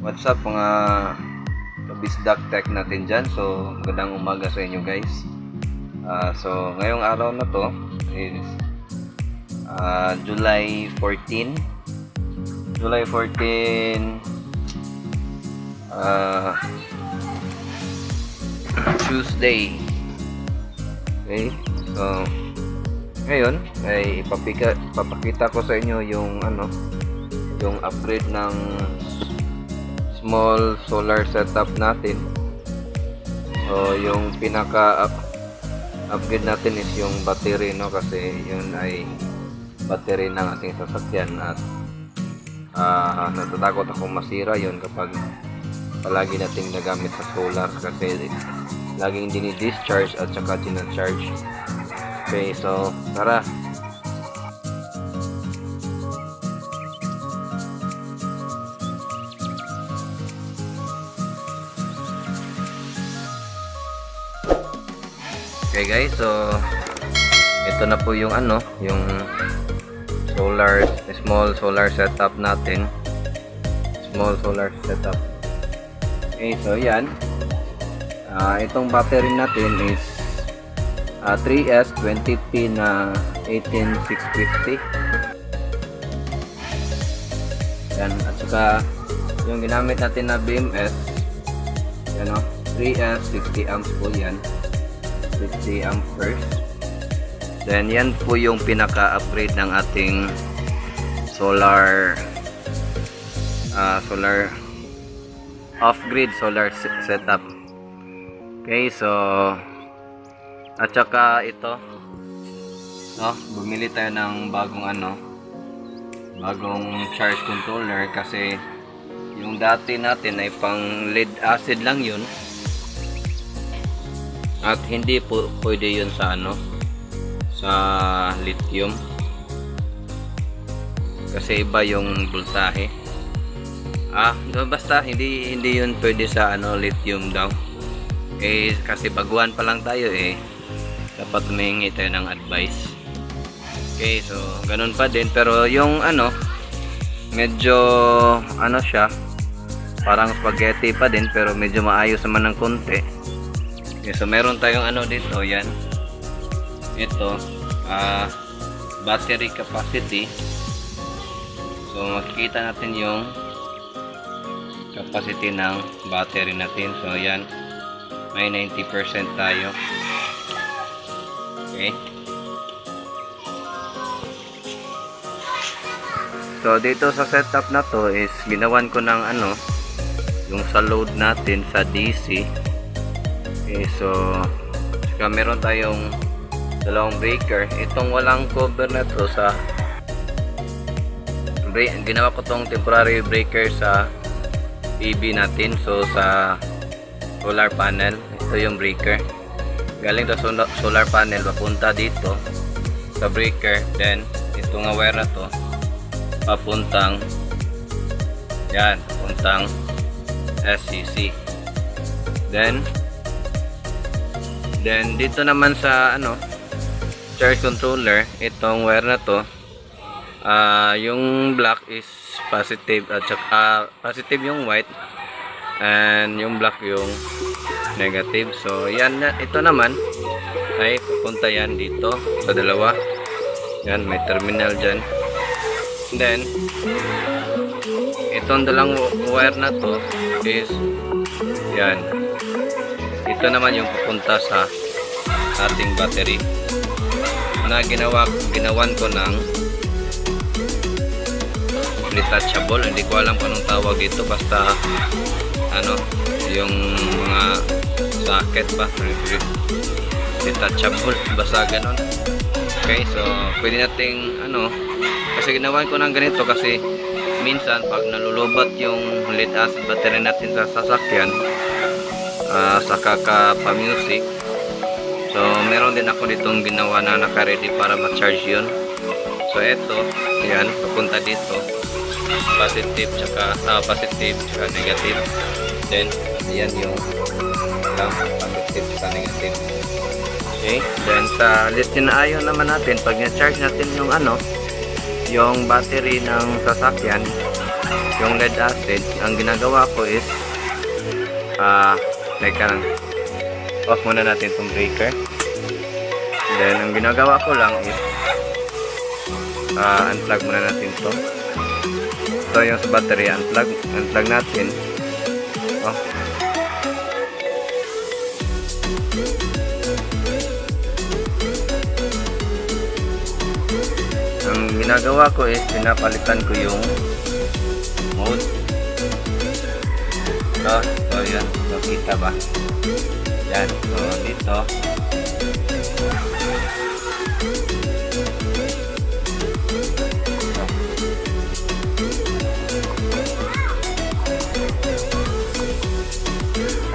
What's up mga kabisdak tech natin dyan. So magandang umaga sa inyo guys. So ngayong araw na to is July 14 Tuesday. Okay, so ngayon ay ipapakita ko sa inyo yung yung upgrade ng small solar setup natin. So yung pinaka upgrade natin is yung battery, no, kasi yun ay battery ng ating sasakyan at natatakot akong masira yun kapag palagi nating nagamit sa solar kasi laging dini-discharge at saka dina-charge. Okay, so tara. Okay guys, so ito na po yung yung small solar setup natin. Small solar setup. Okay, so yan. Itong battery natin is 3S 20P na 18650. Yan, at saka yung ginamit natin na BMS, yan, 3S 60 amps po yan. 60 amperes. Then yan po yung pinaka-upgrade ng ating solar off-grid solar setup. Okay, so at saka ito, bumili tayo ng bagong charge controller kasi yung dati natin ay pang lead acid lang yun. At hindi po pwede yun sa sa lithium kasi iba yung voltahe. Basta hindi yun pwede sa lithium daw. Kasi baguhan pa lang tayo dapat humingi tayo ng advice. Okay, so ganun pa din, pero yung medyo siya parang spaghetti pa din pero medyo maayos naman ng konti. Okay, so meron tayong dito, yan. Ito, battery capacity. So makikita natin yung capacity ng battery natin. So yan, may 90% tayo. Okay. So dito sa setup na to is ginawan ko ng yung sa load natin sa DC. Okay, so meron tayong dalawang breaker. Itong walang cover na to sa ginawa ko tong temporary breaker sa EV natin. So sa solar panel, ito yung breaker. Galing sa solar panel papunta dito sa breaker. Then itong wire na to papuntang SCC. Then dito naman sa charge controller, itong wire na to, yung black is positive at saka positive yung white and yung black yung negative. So yan, ito naman ay pupunta yan dito sa dalawa. Yan, may terminal dyan. Then itong dalang wire na to is yan, ito naman yung pupunta sa ating battery na ginawan ko ng detachable. Hindi ko alam kung anong tawag dito, basta yung mga socket ba, detachable, basta ganon. Okay, so pwede nating kasi ginawan ko ng ganito kasi minsan pag nalulubat yung lead acid battery natin sa sasakyan, sa kaka-music, so meron din ako ditong ginawa na naka-ready para ma-charge yun. So eto, yan, papunta dito, positive tsaka negative. Then yan yung positive tsaka negative. Okay, then sa lithium-ion naman natin, pag na-charge natin yung yung battery ng sasakyan, yung lead acid, ang ginagawa ko is teka lang, off muna natin itong breaker. Then ang ginagawa ko lang is unplug muna natin to. Ito yung sa battery, unplug natin. Oh. Ang ginagawa ko is pinapalitan ko yung mode. So yan, nakita ba? Yan, so dito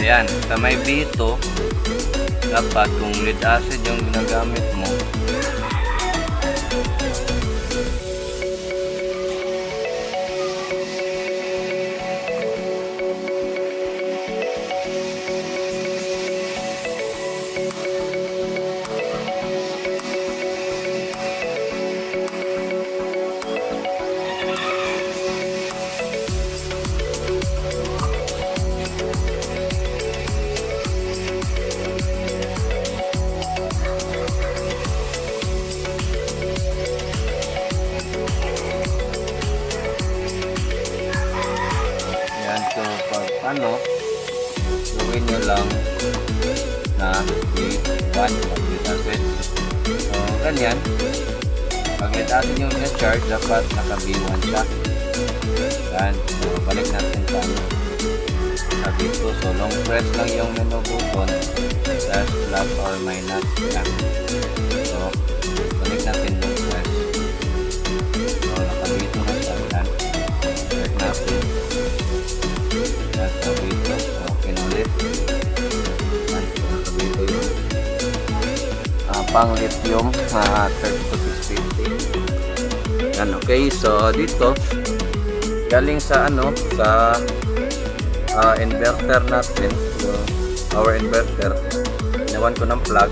ayan, sa may B2 dapat kung lead acid yung ginagamit mo, so pag ano, gawin nyo lang na B1 pag lead acid. So ganyan, pag lead acid yung na-charge, dapat naka B1 siya. Yan, so balik natin sa ano, sa B2. So long press lang yung menu button, plus or minus. Yan, so balik natin long press. So naka B2 na siya. Yan, balik natin. So dito, okay na ulit. So dito yung pang lithium 32650. Yan, okay. So dito galing sa ano, sa inverter natin, yung power inverter, inawan ko ng plug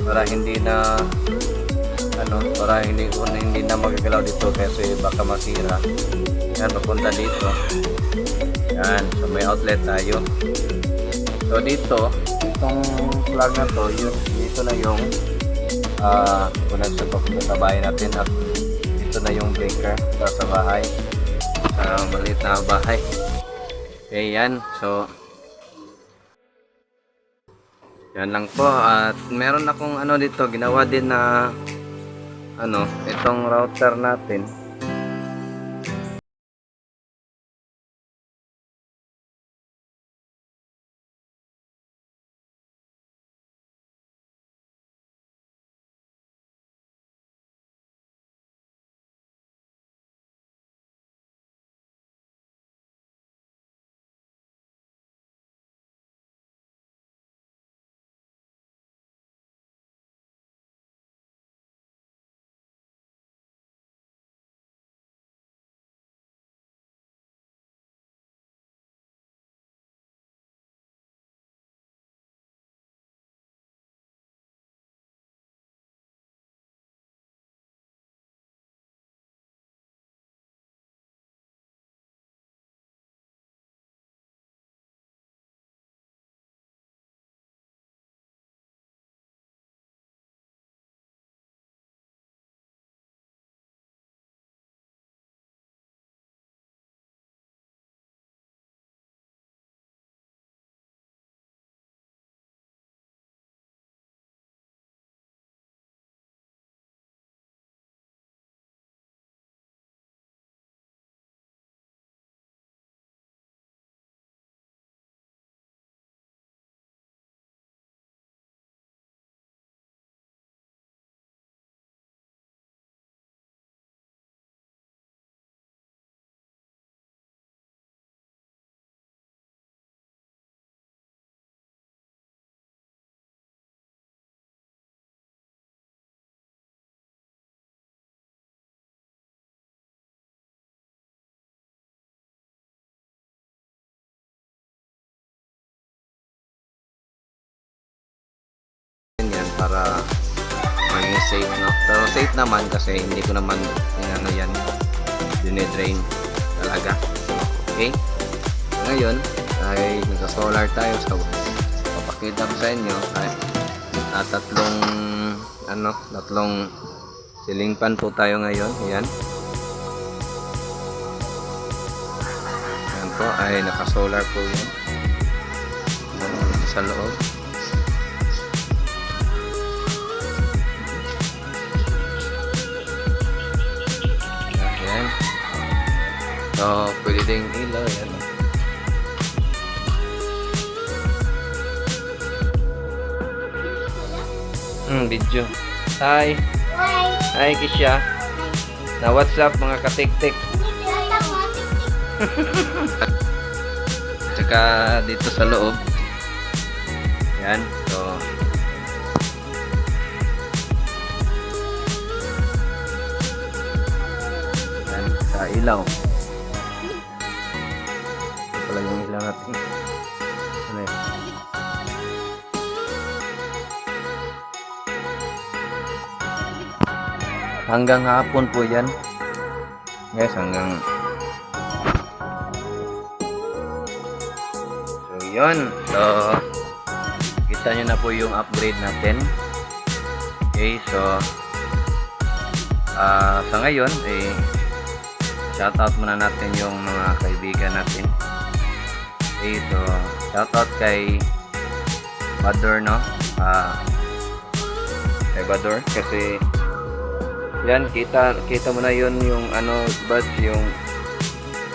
para hindi na ano, para hindi na magagalaw dito kasi baka masira. Yan, papunta dito. Yan, so may outlet tayo. So dito, itong plug na to, dito na yung connection papunta sa bahay natin, at dito na yung breaker para sa bahay, sa maliit na bahay. Okay, yan. So yan lang po. At meron akong ano dito, ginawa din na ano, itong router natin. Para maging safe, no? Pero safe naman kasi hindi ko naman inano yan, dinidrain. talaga. Okay? Ngayon ay naka-solar tayo, so papakita ko sa inyo ay tatlong ceiling fan po tayo ngayon. Yan po ay naka-solar po yun sa loob. Yan. So pwede ding ilaw. Yan. Video. Hi. Hi Kisha. Na what's up mga katik-tik. Tsaka dito sa loob. Yan. So yan sa ilaw. Ito pala yung ilaw natin. Ano yun? Hanggang hapon po yan. Yes, hanggang so yun. So kita nyo na po yung upgrade natin. Okay, so sa ngayon shoutout muna natin yung mga kaibigan natin. Okay, so shoutout kay Bador, no? Kay Bador kasi yan, kita mo na yun yung yung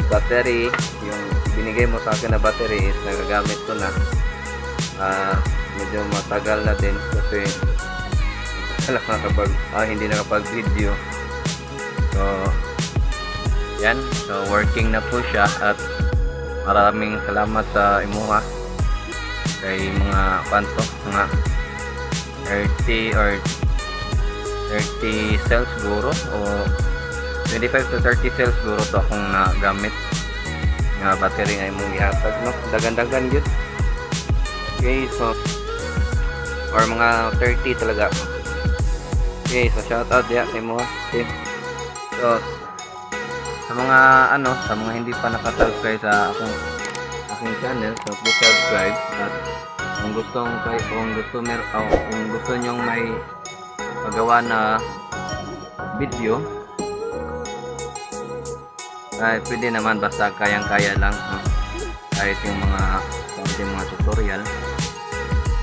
battery, yung binigay mo sa akin na battery is nagagamit ko na. Medyo matagal na din kasi hindi nakapag-video. So yan, so working na po siya at maraming salamat sa imuha kay mga mga 30 or 30 cells siguro o 25 to 30 cells siguro to akong nagamit nga battery ay mong ihatag, no? Dagan-dagan yun. Okay, so or mga 30 talaga. Okay, so shout out ya kay mo. Okay, so sa mga sa mga hindi pa nakasubscribe sa aking channel, so please subscribe. At kung gusto nyong may paggawa na video ay pwede naman, basta kayang-kaya lang, no? Kahit yung mga tutorial.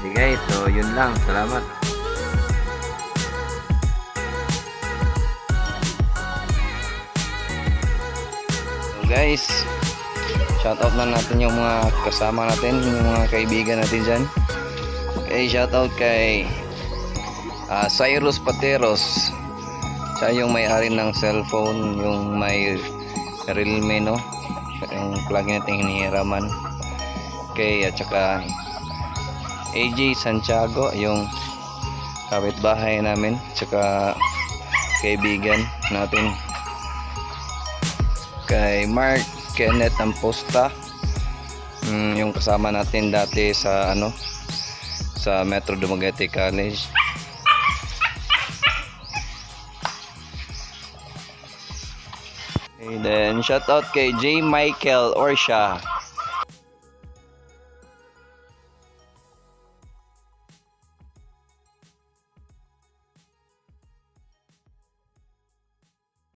Okay guys, so yun lang, salamat. So guys, shoutout na natin yung mga kasama natin, yung mga kaibigan natin dyan. Okay, shoutout kay Cyrus Pateros. Siya yung may-ari ng cellphone, yung may Realme, no? Yung plug natin hinihiraman. Okay, at saka AJ Santiago, yung kapitbahay namin, at saka kaibigan natin. Kay Mark Kenneth Amposta, yung kasama natin dati sa sa Metro Dumaguete College. And then shout out kay J. Michael Orsha.